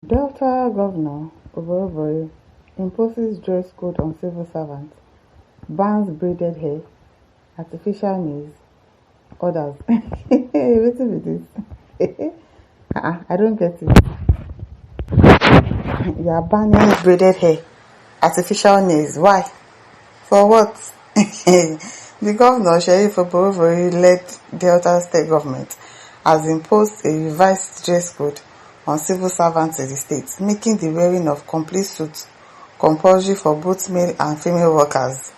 Delta Governor Oborobori imposes dress code on civil servants, bans braided hair, artificial nails, others. Wetin be this? I don't get it. You are banning braided hair, artificial nails. Why? For what? The governor, Sheriff Oborobori-led Delta State government has imposed a revised dress code on civil servants in the state, making the wearing of complete suits compulsory for both male and female workers.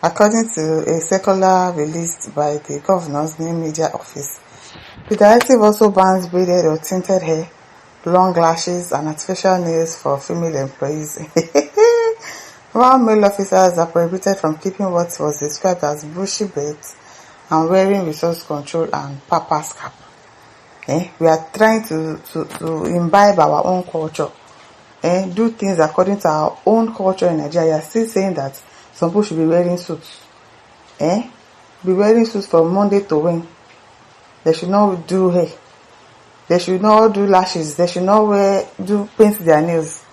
According to a circular released by the governor's new media office, the directive also bans braided or tinted hair, long lashes, and artificial nails for female employees. While male officers are prohibited from keeping what was described as bushy braids and wearing resource control and papa's cap. We are trying to imbibe our own culture, do things according to our own culture in Nigeria. You are still saying that some people should be wearing suits. Be wearing suits from Monday to Wednesday. They should not do hair. They should not do lashes. They should not paint their nails.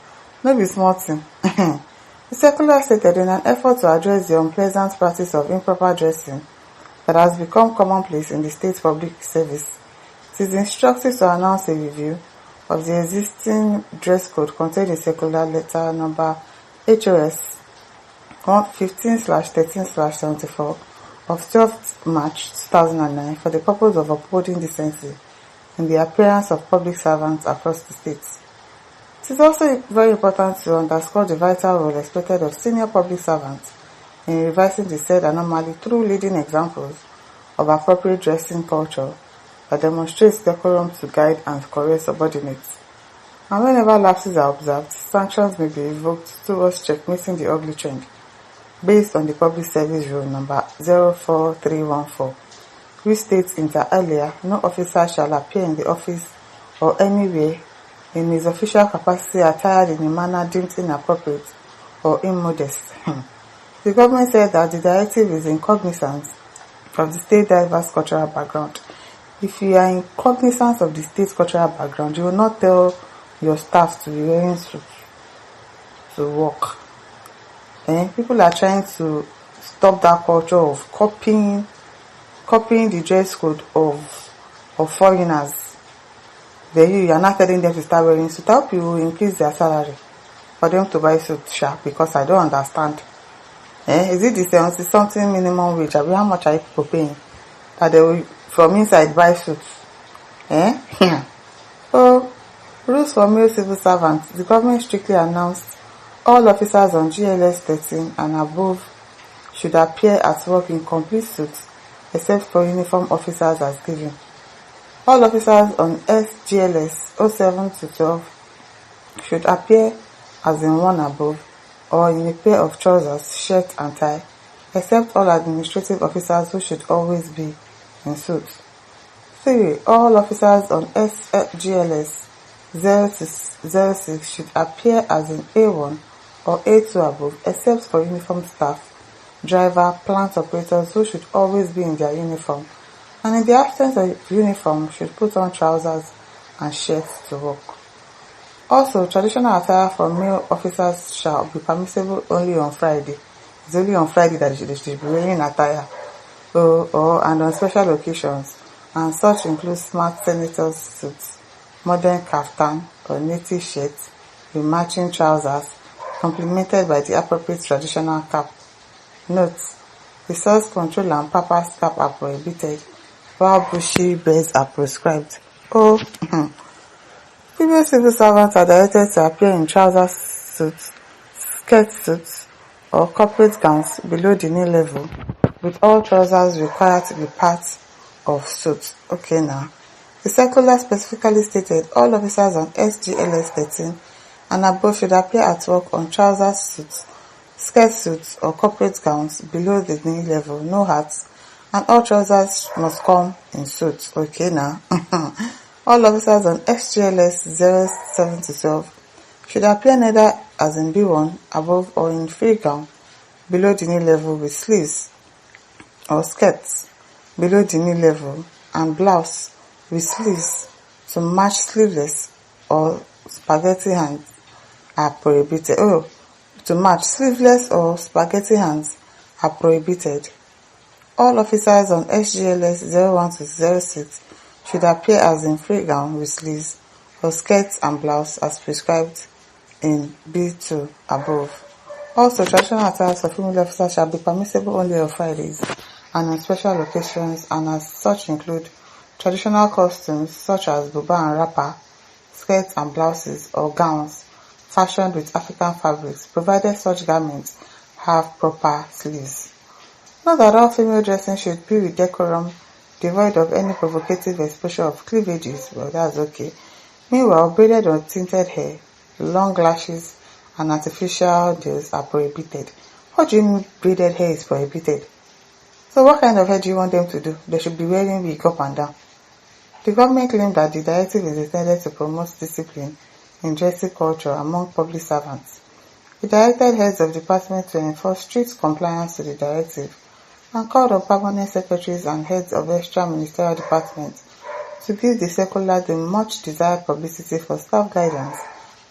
No be small thing. The circular stated, in an effort to address the unpleasant practice of improper dressing that has become commonplace in the state public service, it is instructed to announce a review of the existing dress code contained in circular letter number HOS 15/13/74 of 12th March 2009 for the purpose of upholding decency in the appearance of public servants across the state. It is also very important to underscore the vital role expected of senior public servants in revising the said anomaly through leading examples of appropriate dressing culture that demonstrates decorum to guide and correct subordinates. And whenever lapses are observed, sanctions may be invoked towards checkmating the ugly trend, based on the Public Service Rule number 04314, which states inter alia, no officer shall appear in the office or anywhere in his official capacity attired in a manner deemed inappropriate or immodest. The government said that the directive is in cognizance of the state's diverse cultural background. If you are in cognizance of the state's cultural background, you will not tell your staff to be wearing suits to work. People are trying to stop that culture of copying the dress code of foreigners. Then you are not telling them to start wearing suit. I hope you will increase their salary for them to buy suit sharp, because I don't understand. Is it the 70 something minimum wage? How much are people paying that they will from inside buy suits? So, rules for male civil servants. The government strictly announced all officers on GLS 13 and above should appear at work in complete suits except for uniform officers as given. All officers on SGLS 07 to 12 should appear as in one above or in a pair of trousers, shirt and tie, except all administrative officers who should always be in suits. 3. All officers on SGLS 0 to 06 should appear as in A1 or A2 above, except for uniformed staff, driver, plant operators who should always be in their uniform, and in the absence of uniform should put on trousers and shirts to work. Also, traditional attire for male officers shall be permissible only on Friday. It's only on Friday that they should be wearing attire, and on special occasions, and such include smart senator's suits, modern kaftan or native shirts with matching trousers, complemented by the appropriate traditional cap. Note: resource control and papa's cap are prohibited, while bushy braids are prescribed. Female civil servants are directed to appear in trouser suits, skirt suits, or corporate gowns below the knee level, with all trousers required to be part of suits. Okay now. The circular specifically stated all officers on SGLS 13 and above should appear at work on trouser suits, skirt suits, or corporate gowns below the knee level, no hats, and all trousers must come in suits. Okay now. All officers on SGLS 07 to 12 should appear neither as in B1 above or in free gown below the knee level with sleeves or skirts below the knee level and blouse with sleeves to match sleeveless or spaghetti hands are prohibited. Oh, to match, sleeveless or spaghetti hands are prohibited. All officers on SGLS 01 to 06 should appear as in free gown with sleeves or skirts and blouse as prescribed in B2 above. Also, traditional attires for female officers shall be permissible only on Fridays and on special occasions, and as such include traditional costumes such as buba and wrapper, skirts and blouses, or gowns fashioned with African fabrics, provided such garments have proper sleeves. Not that all female dressing should be with decorum, devoid of any provocative exposure of cleavages, well, that's okay. Meanwhile, braided or tinted hair, long lashes, and artificial nails are prohibited. What do you mean braided hair is prohibited? So what kind of hair do you want them to do? They should be wearing wig up and down. The government claimed that the directive is intended to promote discipline in dressing culture among public servants. It directed heads of departments to enforce strict compliance to the directive and called on permanent secretaries and heads of extra ministerial departments to give the circular the much desired publicity for staff guidance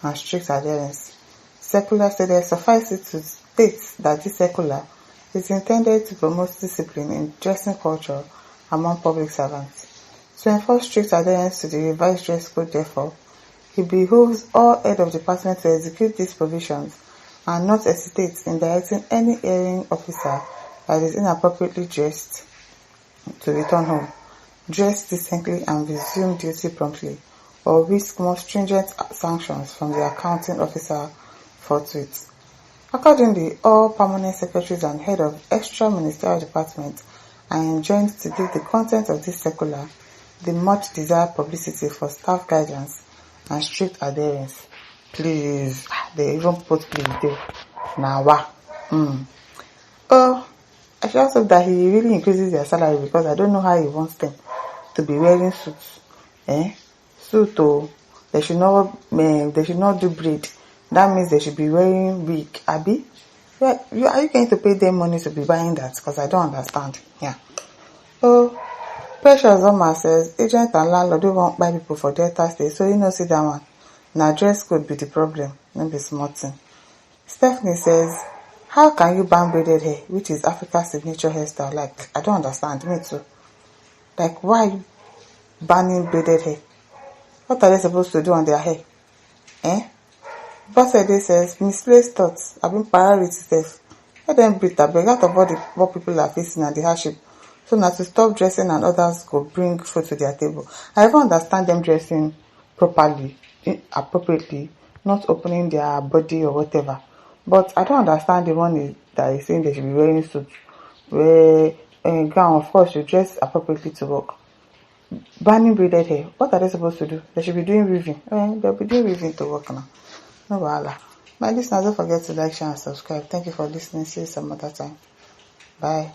and strict adherence. Circular stated, suffice it to state that this circular is intended to promote discipline in dressing culture among public servants. To enforce strict adherence to the revised dress code, therefore, it behooves all head of department to execute these provisions and not hesitate in directing any erring officer that is inappropriately dressed to return home, dress decently and resume duty promptly, or risk more stringent sanctions from the accounting officer forthwith. Accordingly, all permanent secretaries and head of extra ministerial departments are enjoined to give the content of this circular the much desired publicity for staff guidance and strict adherence. Please, they even put please there. Now, Oh, I should also hope that he really increases their salary, because I don't know how he wants them to be wearing suits. Suit, oh, they should not do braid. That means they should be wearing wig. Abi, are you going to pay them money to be buying that? Because I don't understand. Yeah. Oh, Precious Oma says agent and landlord don't want buy people for Delta State, so you know see that one. Now dress code be the problem, not be smart thing. Stephanie says, how can you ban braided hair, which is Africa's signature hairstyle? Like, I don't understand. Me too. Like, why are you banning braided hair? What are they supposed to do on their hair? Bossede says, misplaced thoughts, having priority self. Let them breathe a beg out of what people are facing and the hardship. So now to stop dressing and others go bring food to their table. I even understand them dressing properly, appropriately, not opening their body or whatever. But I don't understand the one that is saying they should be wearing suits. Wear a gown, of course, you dress appropriately to work. Banning braided hair, what are they supposed to do? They should be doing weaving. They'll be doing weaving to work now. No wahala. My listeners, don't forget to like, share, and subscribe. Thank you for listening. See you some other time. Bye.